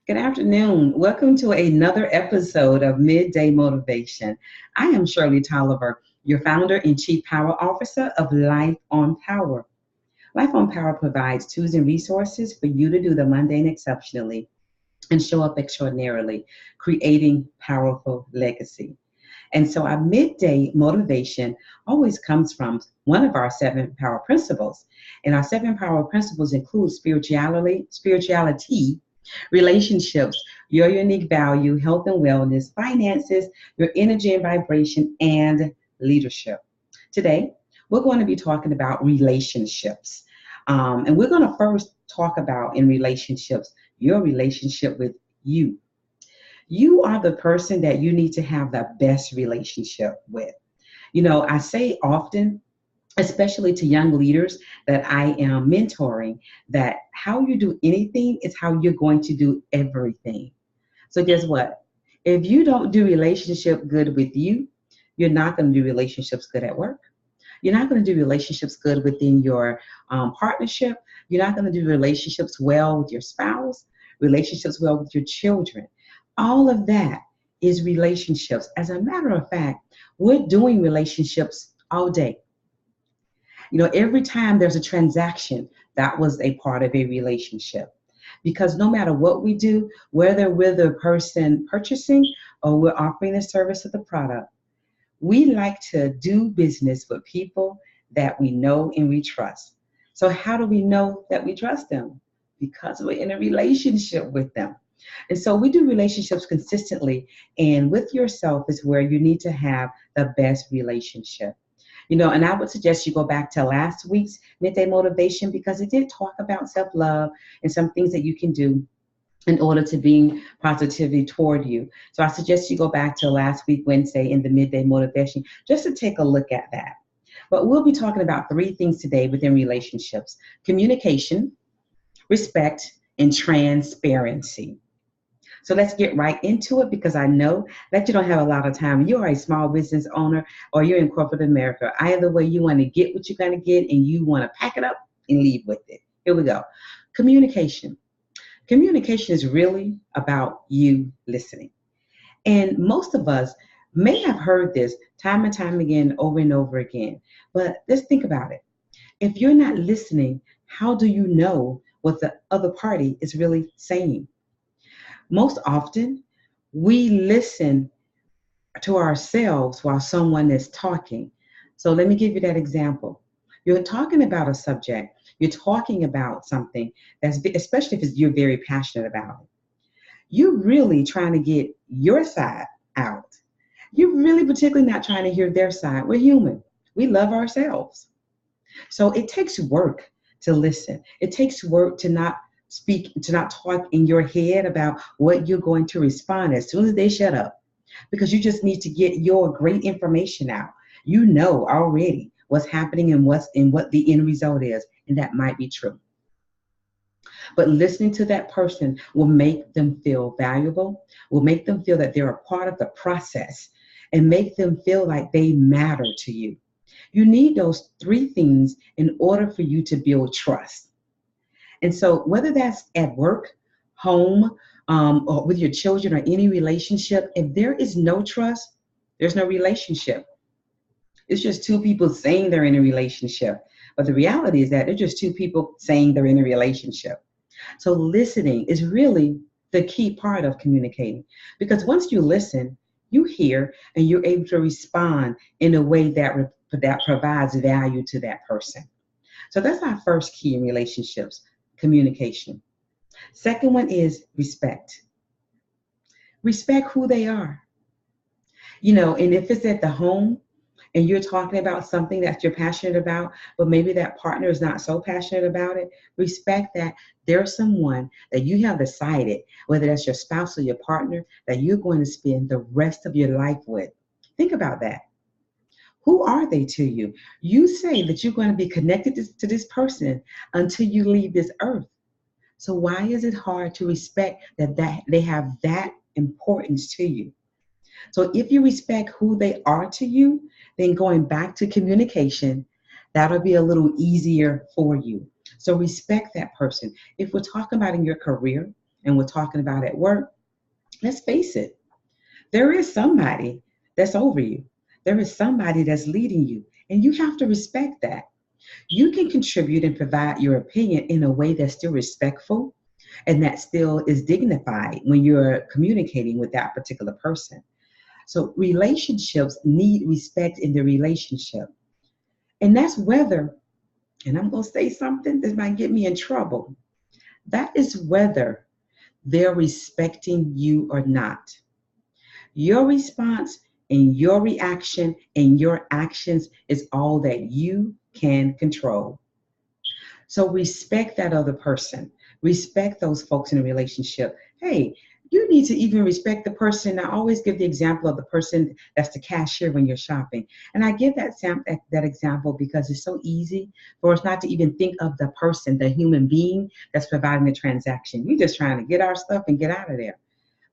Good afternoon. Welcome to another episode of Midday Motivation. I am Shirley Tolliver, your founder and chief power officer of Life on Power. Life on Power provides tools and resources for you to do the mundane exceptionally and show up extraordinarily, creating powerful legacy. And so our midday motivation always comes from one of our seven power principles. And our seven power principles include spirituality, relationships, your unique value, health and wellness, finances, your energy and vibration, and leadership. Today, we're going to be talking about relationships. And we're going to first talk about in relationships, your relationship with you. You are the person that you need to have the best relationship with. I say often, especially to young leaders that I am mentoring, that how you do anything is how you're going to do everything. So guess what? If you don't do relationship good with you, you're not going to do relationships good at work. You're not going to do relationships good within your partnership. You're not going to do relationships well with your spouse, relationships well with your children. All of that is relationships. As a matter of fact, we're doing relationships all day. Every time there's a transaction, that was a part of a relationship. Because no matter what we do, whether we're the person purchasing or we're offering the service or the product, we like to do business with people that we know and we trust. So how do we know that we trust them? Because we're in a relationship with them. And so we do relationships consistently, and with yourself is where you need to have the best relationship. And I would suggest you go back to last week's midday motivation because it did talk about self-love and some things that you can do in order to bring positivity toward you. So I suggest you go back to last week, Wednesday, in the midday motivation, just to take a look at that. But we'll be talking about three things today within relationships: communication, respect, and transparency. So let's get right into it because I know that you don't have a lot of time. You are a small business owner or you're in corporate America. Either way, you want to get what you're going to get and you want to pack it up and leave with it. Here we go. Communication. Communication is really about you listening. And most of us may have heard this time and time again, over and over again. But let's think about it. If you're not listening, how do you know what the other party is really saying? Most often, we listen to ourselves while someone is talking. So let me give you that example. You're talking about a subject, you're talking about something that's, especially if you're very passionate about it. You're really trying to get your side out. You're really particularly not trying to hear their side. We're human. We love ourselves. So it takes work to listen. It takes work to not speak, to not talk in your head about what you're going to respond as soon as they shut up. Because you just need to get your great information out. You know already what's happening and what the end result is, and that might be true. But listening to that person will make them feel valuable, will make them feel that they're a part of the process, and make them feel like they matter to you. You need those three things in order for you to build trust. And so, whether that's at work, home, or with your children or any relationship, if there is no trust, there's no relationship. It's just two people saying they're in a relationship. But the reality is that they're just two people saying they're in a relationship. So, listening is really the key part of communicating. Because once you listen, you hear and you're able to respond in a way that provides value to that person. So, that's our first key in relationships: communication. Second one is respect. Respect who they are. And if it's at the home and you're talking about something that you're passionate about, but maybe that partner is not so passionate about it, respect that there's someone that you have decided, whether that's your spouse or your partner, that you're going to spend the rest of your life with. Think about that. Who are they to you? You say that you're going to be connected to this person until you leave this earth. So why is it hard to respect that they have that importance to you? So if you respect who they are to you, then going back to communication, that'll be a little easier for you. So respect that person. If we're talking about in your career and we're talking about at work, let's face it, there is somebody that's over you. There is somebody that's leading you, and you have to respect that. You can contribute and provide your opinion in a way that's still respectful and that still is dignified when you're communicating with that particular person. So relationships need respect in the relationship. And that's whether, and I'm going to say something that might get me in trouble. That is whether they're respecting you or not. Your response and your reaction and your actions is all that you can control. So respect that other person. Respect those folks in a relationship. Hey, you need to even respect the person. I always give the example of the person that's the cashier when you're shopping. And I give that example because it's so easy for us not to even think of the person, the human being that's providing the transaction. You're just trying to get our stuff and get out of there.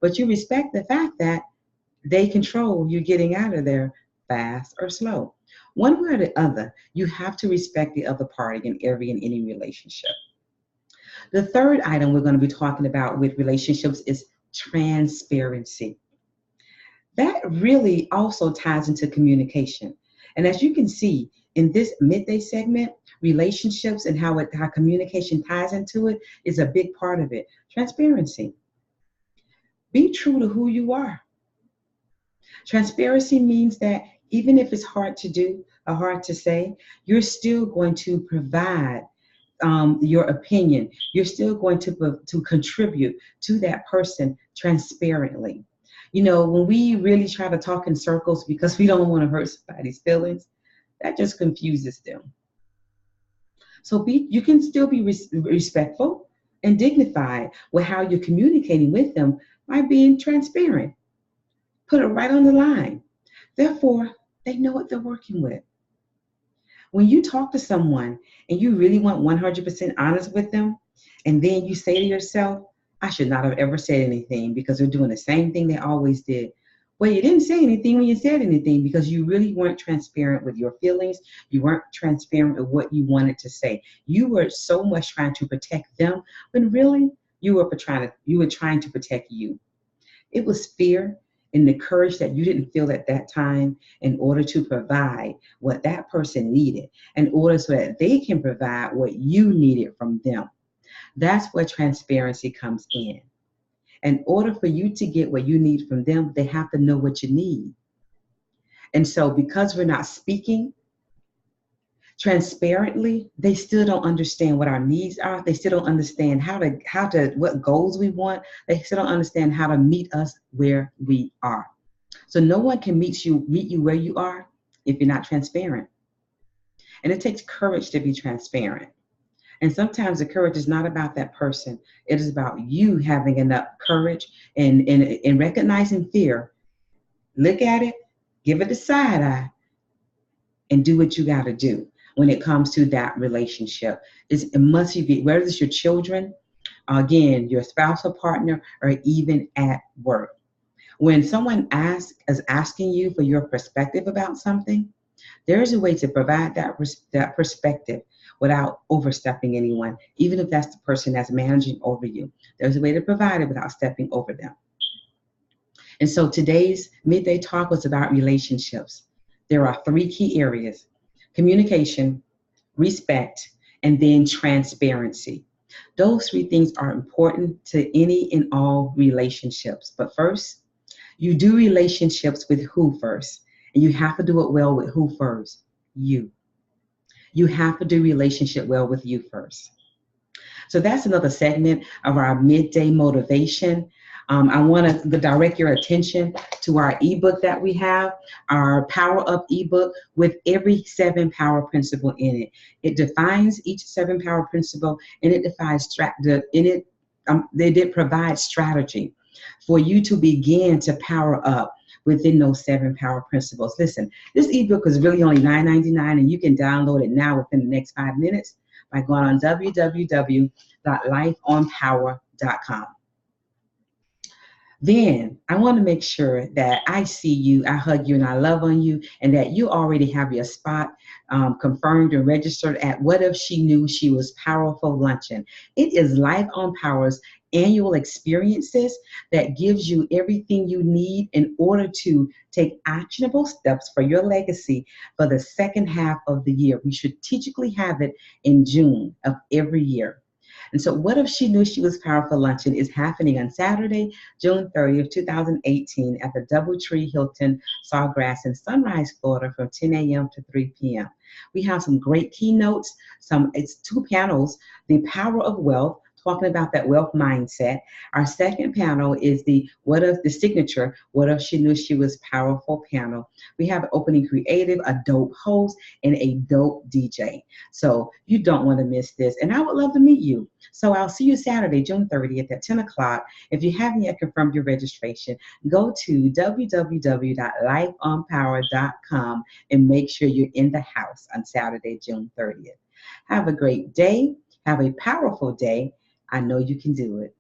But you respect the fact that they control you getting out of there fast or slow. One way or the other, you have to respect the other party in every and any relationship. The third item we're going to be talking about with relationships is transparency. That really also ties into communication. And as you can see in this midday segment, relationships and how communication ties into it is a big part of it. Transparency. Be true to who you are. Transparency means that even if it's hard to do or hard to say, you're still going to provide your opinion. You're still going to contribute to that person transparently. You know, when we really try to talk in circles because we don't want to hurt somebody's feelings, that just confuses them. So you can still be respectful and dignified with how you're communicating with them by being transparent. Put it right on the line. Therefore, they know what they're working with. When you talk to someone and you really want 100% honest with them, and then you say to yourself, I should not have ever said anything because they're doing the same thing they always did. Well, you didn't say anything when you said anything because you really weren't transparent with your feelings. You weren't transparent with what you wanted to say. You were so much trying to protect them when really you were trying to protect you. It was fear and the courage that you didn't feel at that time in order to provide what that person needed, in order so that they can provide what you needed from them. That's where transparency comes in. In order for you to get what you need from them, they have to know what you need. And so because we're not speaking transparently, they still don't understand what our needs are. They still don't understand what goals we want. They still don't understand how to meet us where we are. So no one can meet you where you are if you're not transparent. And it takes courage to be transparent. And sometimes the courage is not about that person. It is about you having enough courage and recognizing fear. Look at it, give it the side eye, and do what you got to do when it comes to that relationship. It must be, whether it's your children, again, your spousal partner, or even at work. When someone is asking you for your perspective about something, there's a way to provide that perspective without overstepping anyone, even if that's the person that's managing over you. There's a way to provide it without stepping over them. And so today's midday talk was about relationships. There are 3 key areas: communication, respect, and then transparency. Those 3 things are important to any and all relationships. But first, you do relationships with who first? And you have to do it well with who first? You. You have to do relationship well with you first. So that's another segment of our midday motivation. I want to direct your attention to our ebook that we have, our Power Up ebook with every 7 power principle in it. It defines each 7 power principle, and it provides strategy for you to begin to power up within those 7 power principles. Listen, this ebook is really only $9.99, and you can download it now within the next 5 minutes by going on www.lifeonpower.com. Then I want to make sure that I see you, I hug you, and I love on you, and that you already have your spot confirmed and registered at What If She Knew She Was Powerful Luncheon. It is Life on Power's annual experiences that gives you everything you need in order to take actionable steps for your legacy for the second half of the year. We strategically have it in June of every year. And so, What If She Knew She Was Powerful Luncheon is happening on Saturday, June 30th, 2018 at the Doubletree Hilton Sawgrass in Sunrise, Florida from 10 a.m. to 3 p.m. We have some great keynotes. It's two panels, The Power of Wealth, talking about that wealth mindset. Our second panel is the signature What If She Knew She Was Powerful panel. We have Opening Creative, a dope host, and a dope DJ. So you don't want to miss this. And I would love to meet you. So I'll see you Saturday, June 30th at 10 o'clock. If you haven't yet confirmed your registration, go to www.lifeonpower.com and make sure you're in the house on Saturday, June 30th. Have a great day. Have a powerful day. I know you can do it.